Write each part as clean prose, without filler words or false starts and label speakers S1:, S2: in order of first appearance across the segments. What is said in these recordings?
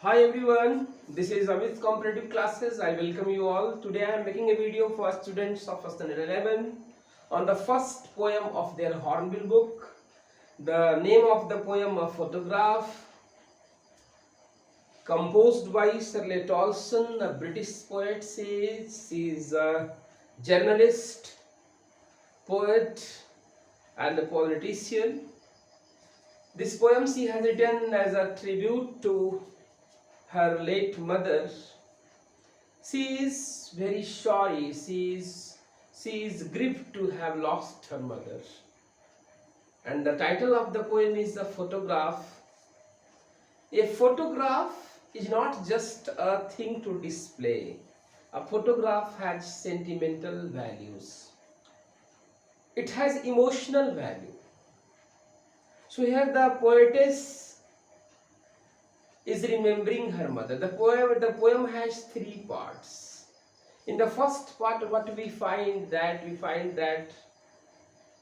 S1: Hi everyone, this is Amit's Comparative Classes. I welcome you all. Today I am making a video for students of Standard 11 on the first poem of their Hornbill book. The name of the poem, A Photograph, composed by Shirley Tolson, a British poet. She is a journalist, poet and a politician. This poem she has written as a tribute to her late mother. She is very sorry. She is grieved to have lost her mother. And the title of the poem is A Photograph. A photograph is not just a thing to display. A photograph has sentimental values. It has emotional value. So here the poetess is remembering her mother. The poem has three parts. In the first part, what we find that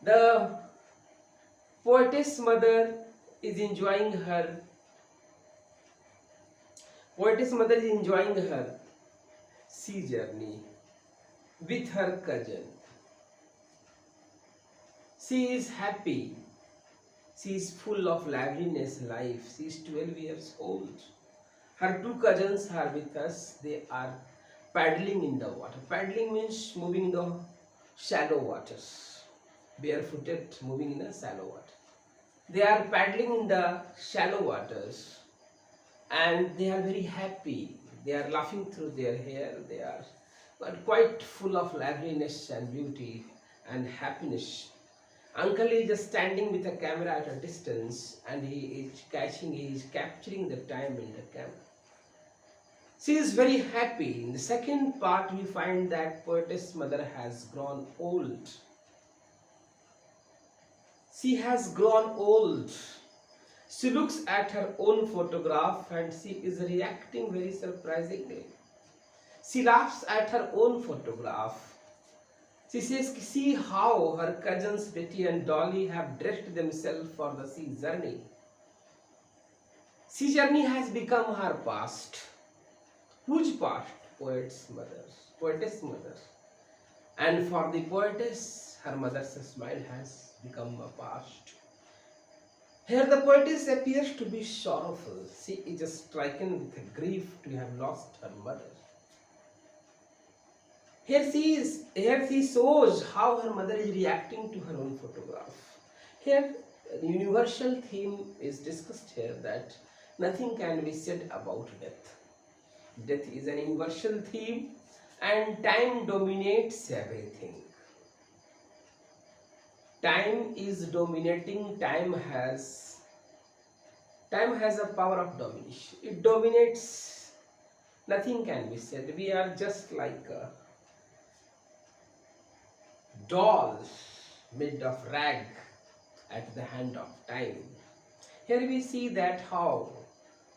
S1: the poetess mother is enjoying her sea journey with her cousin. She is happy. She is full of liveliness, life. She is 12 years old. Her two cousins are with us. They are paddling in the water. Paddling means moving in the shallow waters. Barefooted, moving in the shallow water. They are paddling in the shallow waters and they are very happy. They are laughing through their hair. They are quite full of liveliness and beauty and happiness. Uncle is just standing with a camera at a distance and he is capturing the time in the camera. She is very happy. In the second part, we find that poetess mother has grown old. She has grown old. She looks at her own photograph and she is reacting very surprisingly. She laughs at her own photograph. She says, see how her cousins Betty and Dolly have dressed themselves for the sea journey. Sea journey has become her past. Whose past? Poetess mother. And for the poetess, her mother's smile has become a past. Here the poetess appears to be sorrowful. She is stricken with grief to have lost her mother. Here she shows how her mother is reacting to her own photograph. Here the universal theme is discussed here that nothing can be said about death. Death is an universal theme and time dominates everything. Time is dominating. Time has a power of domination. It dominates. Nothing can be said. We are just like a doll made of rag at the hand of time. Here we see that how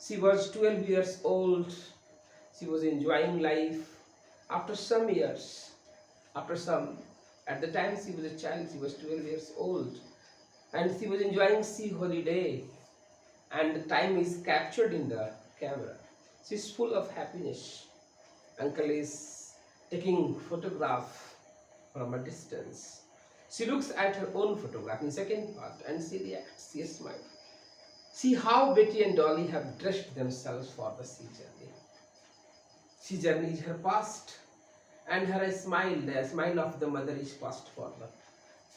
S1: she was 12 years old. She was enjoying life. After some years, at the time she was a child, she was 12 years old, and she was enjoying sea holiday, and the time is captured in the camera. She is full of happiness. Uncle is taking photograph from a distance. She looks at her own photograph in second part and she reacts, she smiles. See how Betty and Dolly have dressed themselves for the sea journey. Sea journey is her past, and her smile, the smile of the mother is past for the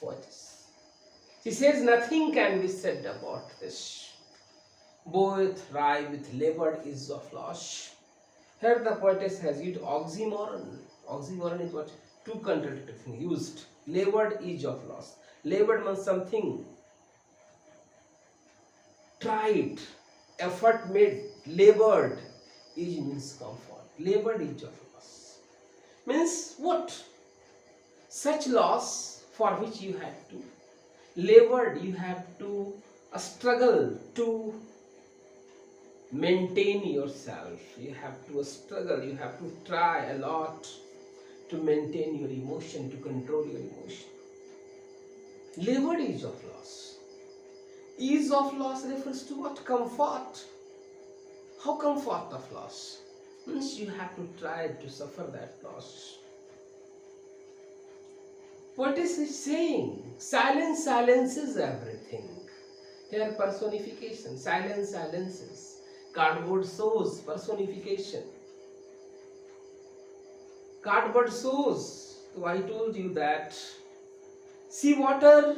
S1: poetess. She says nothing can be said about this. Both rhyme with labored is of loss. Here the poetess has used oxymoron. Oxymoron is what? Two contradictory things used. Labored is of loss. Labored means something tried, effort made. Labored is means comfort. Labored is of loss. Means what? Such loss for which you had to labored, you have to struggle to maintain yourself. You have to struggle, you have to try a lot to maintain your emotion, to control your emotion. Labored is of loss. Ease of loss refers to what? Comfort. How come fact of loss? Means you have to try to suffer that loss. What is he saying? Silence silences everything. Here personification. Silence silences. Cardboard shows personification. Cardboard shows. So I told you that sea water.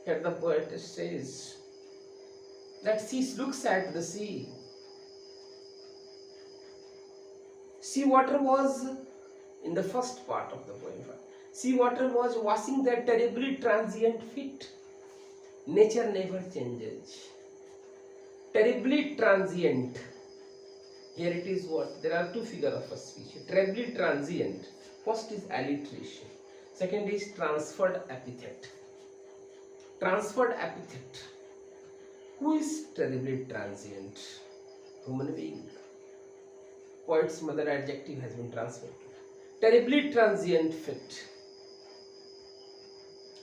S1: Here the poet says that sea looks at the sea. Sea water was in the first part of the poem. Sea water was washing their terribly transient feet. Nature never changes. Terribly transient. Here it is what? There are two figures of a speech. Terribly transient. First is alliteration. Second is transferred epithet. Transferred epithet. Who is terribly transient? Human being. Poet's mother adjective has been transferred. Terribly transient fit.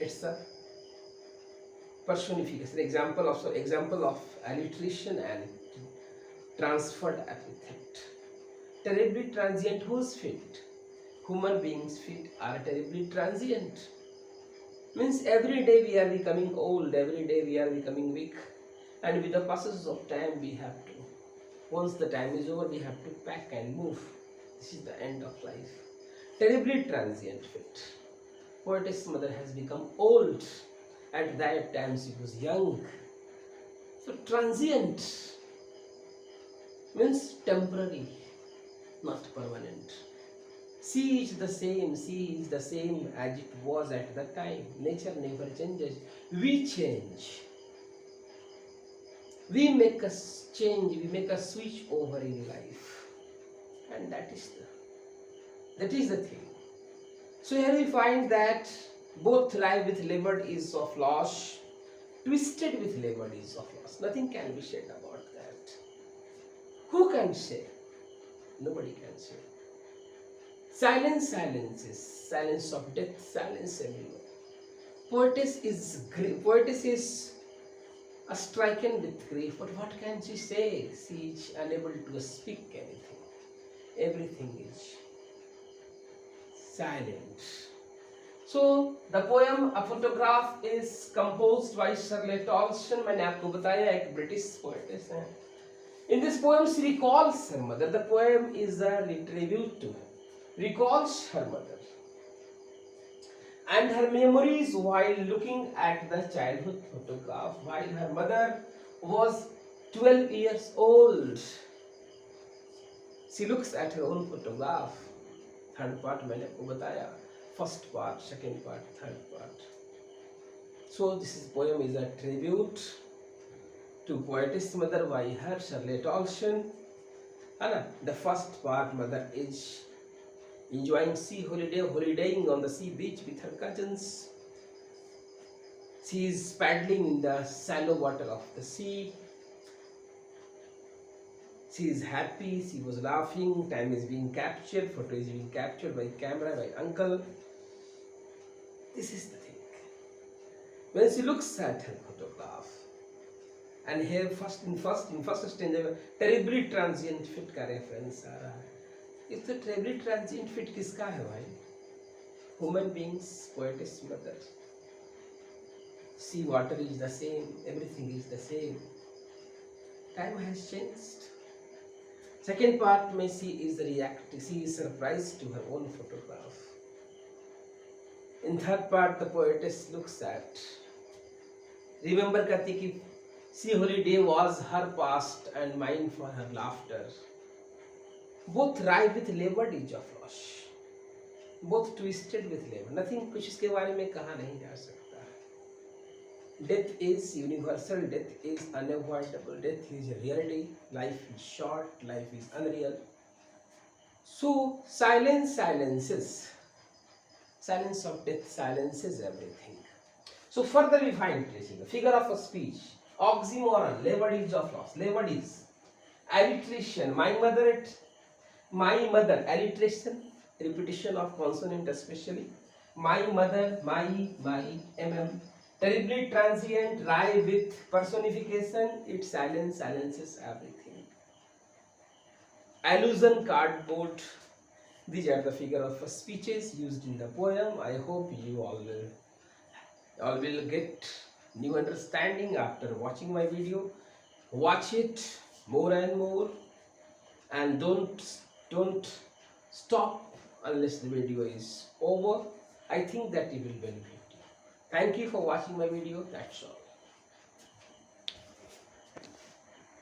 S1: It's a personification. Example of alliteration and transferred epithet. Terribly transient. Whose fit? Human beings' feet are terribly transient. Means every day we are becoming old, every day we are becoming weak, and with the passage of time we have to, once the time is over, we have to pack and move. This is the end of life. Terribly transient fit. Poetess mother has become old. At that time she was young. So transient means temporary, not permanent. Sea is the same as it was at the time. Nature never changes. We change. We make a change, we make a switch over in life. And that is the thing. So here we find that both life with labor is of loss, twisted with labor is of loss. Nothing can be said about that. Who can say? Nobody can say. Silence silences, silence of death, silence everywhere. Poetess is stricken with grief, but what can she say? She is unable to speak anything. Everything is silent. So the poem A Photograph is composed by Shirley Tolson. मैंने आपको बताया एक British poetess है. In this poem she recalls her mother. The poem is a tribute to her. Recalls her mother and her memories while looking at the childhood photograph while her mother was 12 years old. She looks at her own photograph. Third part मैंने आपको बताया. First part, second part, third part. So this poem is a tribute to poetess mother by her, Shirley Tolson. The first part, mother is enjoying holidaying on the sea beach with her cousins. She is paddling in the shallow water of the sea. She is happy, she was laughing, time is being captured, photo is being captured by camera, by uncle. This is the thing. When she looks at her photograph, and here in first stanza, terribly transient fit का reference आ रहा है. इस तो terribly transient fit किसका है भाई? Human beings, poetess mother. Sea water is the same, everything is the same. Time has changed. Second part में she is surprised to her own photograph. In third part the poetess looks at, remember करती कि sea holiday was her past and mine for her laughter. Both ripe with labor is of loss, both twisted with labor. Nothing कुछ इसके बारे में कहा नहीं जा सकता. Death is universal, death is unavoidable, death is reality, life is short, life is unreal. So silence silences. Silence of death silences everything. So further we find tracing the figure of a speech, oxymoron, labor is of loss, labor is alliteration, my mother, alliteration, repetition of consonant especially, my mother, my, terribly transient, rhyme with personification, it silences everything. allusion cardboard. These are the figure of speeches used in the poem. I hope you all will get new understanding after watching my video. Watch it more and more, and don't stop unless the video is over. I think that it will benefit you. Thank you for watching my video. That's all.